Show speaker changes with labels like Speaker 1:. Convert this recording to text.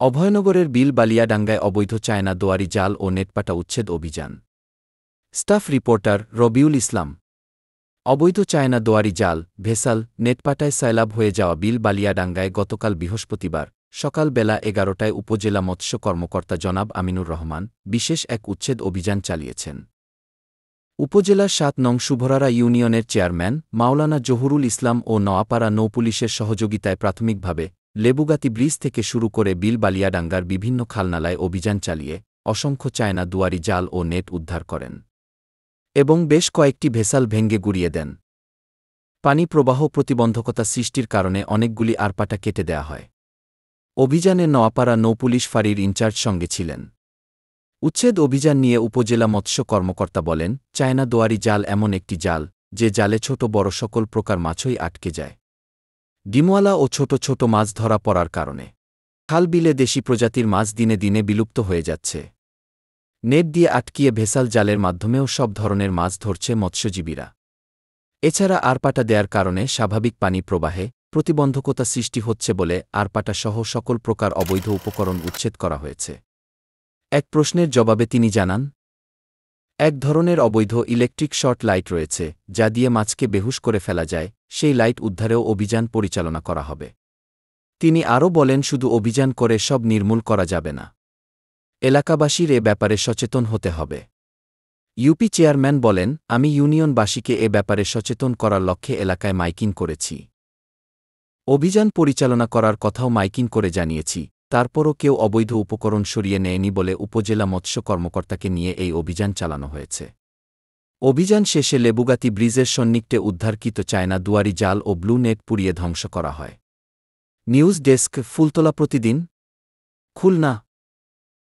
Speaker 1: অভয়নগরের বিলবালিয়াডাঙ্গায় অবৈধ চায়না দোয়ারি জাল ও নেটপাটা উচ্ছেদ অভিযান। Staff reporter Rabiul Islam. অবৈধ চায়না দোয়ারি জাল, ভেসাল, নেটপাটায় সয়লাব হয়ে যাওয়া বিলবালিয়াডাঙ্গায় গতকাল বৃহস্পতিবার সকাল বেলা ১১টায় উপজেলা মৎস্য কর্মকর্তা জনাব আমিনুর রহমান বিশেষ এক উচ্ছেদ অভিযান চালিয়েছেন। উপজেলার ৭ নং শুভরারা ইউনিয়নের চেয়ারম্যান মাওলানা জহুরুল ইসলাম ও নোয়াপাড়া নৌপুলিশের সহযোগিতায় প্রাথমিকভাবে লেবুগাতি ব্রিজ থেকে শুরু করে বিলবালিয়াডাঙ্গার বিভিন্ন খালনালায় অভিযান চালিয়ে অসংখ্য চায়না দুয়ারি জাল ও নেট উদ্ধার করেন এবং বেশ কয়েকটি ভেসাল ভেঙ্গে গুড়িয়ে দেন। পানি প্রবাহ প্রতিবন্ধকতা সৃষ্টির কারণে অনেকগুলি আরপাটা কেটে দেয়া হয়। অভিযানে নোয়াপাড়া নৌপুলিশ ফাঁড়ির ইনচার্জ সঙ্গে ছিলেন। উচ্ছেদ অভিযান নিয়ে উপজেলা মৎস্য কর্মকর্তা বলেন, চায়না দোয়ারি জাল এমন একটি জাল যে জালে ছোট বড় সকল প্রকার মাছই আটকে যায়। ডিমওয়ালা ও ছোট ছোট মাছ ধরা পড়ার কারণে খাল বিলে দেশি প্রজাতির মাছ দিনে দিনে বিলুপ্ত হয়ে যাচ্ছে। নেট দিয়ে আটকিয়ে ভেসাল জালের মাধ্যমেও সব ধরনের মাছ ধরছে মৎস্যজীবীরা। এছাড়া আরপাটা দেয়ার কারণে স্বাভাবিক পানি প্রবাহে প্রতিবন্ধকতা সৃষ্টি হচ্ছে বলে আরপাটা সহ সকল প্রকার অবৈধ উপকরণ উচ্ছেদ করা হয়েছে। এক প্রশ্নের জবাবে তিনি জানান, এক ধরনের অবৈধ ইলেকট্রিক শর্ট লাইট রয়েছে যা দিয়ে মাছকে বেহুশ করে ফেলা যায়, সেই লাইট উদ্ধারেও অভিযান পরিচালনা করা হবে। তিনি আরও বলেন, শুধু অভিযান করে সব নির্মূল করা যাবে না, এলাকাবাসীর এ ব্যাপারে সচেতন হতে হবে। ইউপি চেয়ারম্যান বলেন, আমি ইউনিয়নবাসীকে এ ব্যাপারে সচেতন করার লক্ষ্যে এলাকায় মাইকিং করেছি। অভিযান পরিচালনা করার কথাও মাইকিং করে জানিয়েছি। তারপরও কেউ অবৈধ উপকরণ সরিয়ে নেয়নি বলে উপজেলা মৎস্য কর্মকর্তাকে নিয়ে এই অভিযান চালানো হয়েছে। অভিযান শেষে লেবুগাতি ব্রিজের সন্নিকটে উদ্ধারকৃত চায়না দুয়ারি জাল ও ব্লু নেট পুড়িয়ে ধ্বংস করা হয়। নিউজ ডেস্ক, ফুলতলা প্রতিদিন, খুলনা।